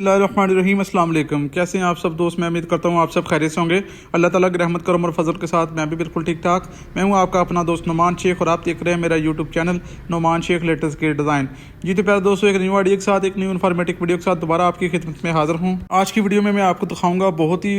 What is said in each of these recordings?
बिस्मिल्लाहिर्रहमानिर्रहीम। अस्सलाम वालेकुम। कैसे हैं आप सब दोस्त? मैं उम्मीद करता हूँ आप सब खैरियत से होंगे। अल्लाह ताला की रहमत करम और फजल के साथ मैं भी बिल्कुल ठीक ठाक। मैं हूँ आपका अपना दोस्त नुमान शेख और आप देख रहे हैं मेरा YouTube channel Numan Shaikh latest gate design. जी तो प्यारे दोस्तों, एक न्यू आइडिया के साथ, एक न्यू इन्फॉर्मेटिव वीडियो के साथ दोबारा आपकी खिदमत में हाजिर हूँ। आज की वीडियो में मैं आपको दिखाऊँगा बहुत ही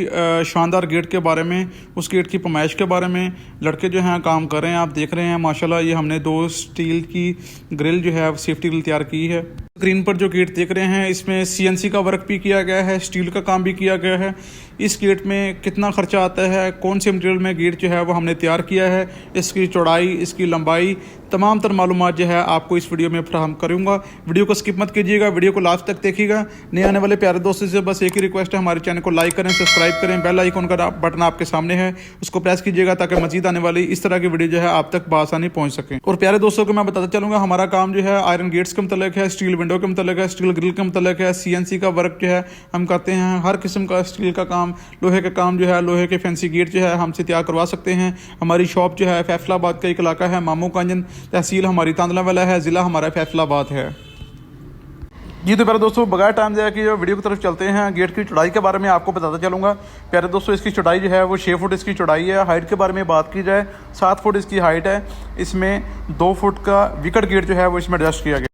शानदार गेट के बारे में, उस गेट की पैमाइश के बारे में। लड़के जो हैं काम कर रहे हैं, आप देख रहे हैं माशाल्लाह। ये हमने 2 स्टील की ग्रिल जो है सेफ्टी ग्रिल तैयार की है। स्क्रीन पर जो गेट देख रहे हैं इसमें CNC का वर्क भी किया गया है, स्टील का काम भी किया गया है। इस गेट में कितना खर्चा आता है, कौन से मटेरियल में गेट जो है वो हमने तैयार किया है, इसकी चौड़ाई, इसकी लंबाई, तमाम तर मालूमात जो है आपको इस वीडियो में फराहम करूँगा। वीडियो को स्किप मत कीजिएगा, वीडियो को लास्ट तक देखिएगा। नए आने वाले प्यारे दोस्तों से बस एक ही रिक्वेस्ट है, हमारे चैनल को लाइक करें, सब्सक्राइब करें। बेल आइकन का बटन आपके सामने है, उसको प्रेस कीजिएगा ताकि मजीद आने वाली इस तरह की वीडियो जो है आप तक बआसानी पहुँच सकें। और प्यारे दोस्तों को मैं बताता चलूँगा, हमारा काम जो है आयरन गेट्स के मतलब है, स्टील विंडो के मतलब है, स्टील ग्रिल के मतलब है, CNC का वर्क जो है हम करते हैं। हर किस्म का स्टील का काम, लोहे का काम जो है, लोहे के फैंसी गेट जो है हमसे तैयार करवा सकते हैं। हमारी शॉप जो है फैसलाबाद का एक इलाका है, मामू कांजन, तहसील हमारी तांदला वाला है, ज़िला हमारा फैसलाबाद है। जी तो प्यारे दोस्तों, बगैर टाइम जाए कि वीडियो की तरफ चलते हैं। गेट की चौड़ाई के बारे में आपको बताता चलूँगा। प्यारे दोस्तों, इसकी चौड़ाई जो है वो 6 फुट इसकी चौड़ाई है। हाइट के बारे में बात की जाए, 7 फुट इसकी हाइट है। इसमें 2 फुट का विकेट गेट जो है वो इसमें एडजस्ट किया गया।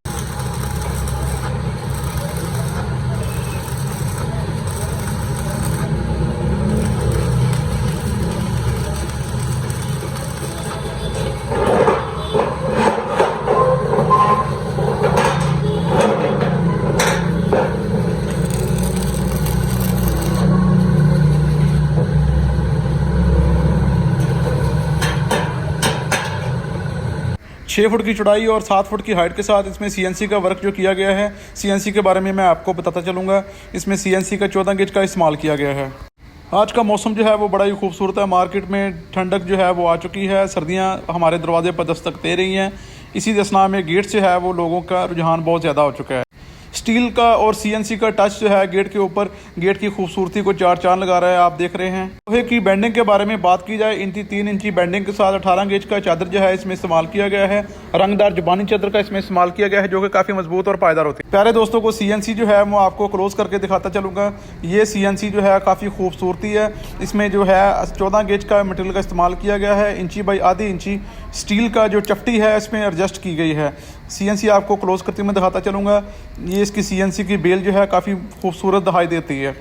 6 फुट की चौड़ाई और 7 फुट की हाइट के साथ इसमें CNC का वर्क जो किया गया है, CNC के बारे में मैं आपको बताता चलूँगा। इसमें CNC का 14 गेज का इस्तेमाल किया गया है। आज का मौसम जो है वो बड़ा ही खूबसूरत है। मार्केट में ठंडक जो है वो आ चुकी है, सर्दियाँ हमारे दरवाजे पर दस्तक दे रही हैं। इसी असना में गेट से है वो लोगों का रुझान बहुत ज़्यादा हो चुका है। स्टील का और CNC का टच जो है गेट के ऊपर गेट की खूबसूरती को 4 चांद लगा रहा है, आप देख रहे हैं। लोहे की बेंडिंग के बारे में बात की जाए, 3 इंची बेंडिंग के साथ 18 गेज का चादर जो है इसमें इस्तेमाल किया गया है। रंगदार जुबानी चादर का इसमें इस्तेमाल किया गया है, जो कि काफ़ी मजबूत और पायदार होती है। प्यारे दोस्तों को CNC जो है मैं आपको क्लोज करके दिखाता चलूँगा। ये CNC जो है काफ़ी खूबसूरती है। इसमें जो है 14 गेज का मटेरियल का इस्तेमाल किया गया है। इंची बाई आधी इंची स्टील का जो चपटी है इसमें एडजस्ट की गई है। CNC आपको क्लोज करके मैं दिखाता चलूँगा। ये इसकी CNC की बेल जो है काफ़ी खूबसूरत दिखाई देती है।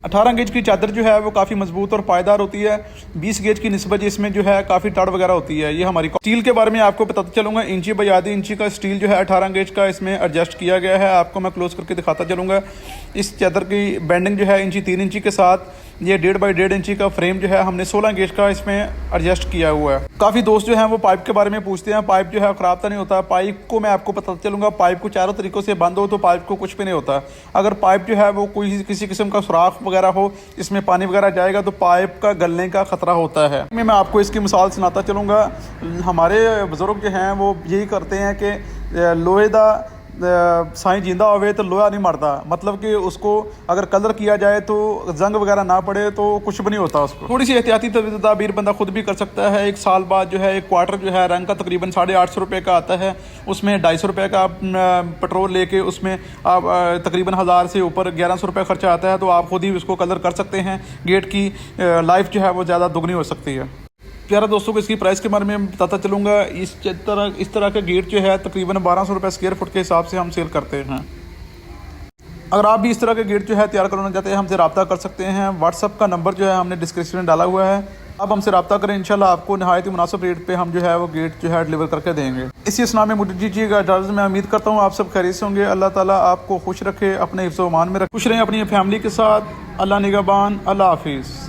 18 गेज की चादर जो है वो काफ़ी मजबूत और पायदार होती है। 20 गेज की निस्बत इसमें जो है काफ़ी टड़ वगैरह होती है। ये हमारी स्टील के बारे में आपको बताता चलूँगा। इंची बाई आधी इंची का स्टील जो है 18 गेज का इसमें एडजस्ट किया गया है। आपको मैं क्लोज करके दिखाता चलूँगा। इस चादर की बेंडिंग जो है 3 इंची के साथ ये 1.5 बाई 1.5 इंची का फ्रेम जो है हमने 16 गेज का इसमें एडजस्ट किया हुआ है। काफ़ी दोस्त जो हैं वो पाइप के बारे में पूछते हैं, पाइप जो है ख़राब तो नहीं होता? पाइप को मैं आपको बताता चलूँगा। पाइप को चारों तरीक़ों से बंद हो तो पाइप को कुछ भी नहीं होता। अगर पाइप जो है वो कोई किसी किस्म का सुराख वगैरह हो, इसमें पानी वगैरह जाएगा तो पाइप का गलने का ख़तरा होता है। मैं आपको इसकी मिसाल सुनाता चलूँगा। हमारे बुज़ुर्ग जो हैं वो यही करते हैं कि लोहे का साई जिंदा होवे तो लोहा नहीं मरता, मतलब कि उसको अगर कलर किया जाए तो जंग वगैरह ना पड़े तो कुछ भी नहीं होता। उसको थोड़ी सी एहतियाती तदबीर बंदा खुद भी कर सकता है। 1 साल बाद जो है एक क्वार्टर जो है रंग का तकरीबन 850 रुपये का आता है। उसमें 250 रुपये का पेट्रोल लेके उसमें आप तकरीबन 1000 से ऊपर 1100 रुपये खर्चा आता है। तो आप खुद ही उसको कलर कर सकते हैं। गेट की लाइफ जो है वो ज़्यादा दुगनी हो सकती है। प्यारे दोस्तों को इसकी प्राइस के बारे में बताता चलूँगा। इस तरह का गेट जो है तकरीबन 1200 रुपये स्क्वायर फुट के हिसाब से हम सेल करते हैं। अगर आप भी इस तरह के गेट जो है तैयार करना चाहते हैं, हमसे रब्ता कर सकते हैं। व्हाट्सअप का नंबर जो है हमने डिस्क्रिप्शन में डाला हुआ है। आप हमसे रब्ता करें, इंशाल्लाह आपको नहायत ही मुनासिब रेट पे हम जो है वो गेट जो है डिलीवर करके देंगे। इसी असना में मुझे दीजिएगा इजाज़त। मैं उम्मीद करता हूँ आप सब खैरियत से होंगे। अल्लाह ताला आपको खुश रखे, अपने हिफ्ज़-ओ-अमान में रखे, खुश रहें अपनी फैमिली के साथ। अल्लाह निगहबान, अल्लाह हाफिज़।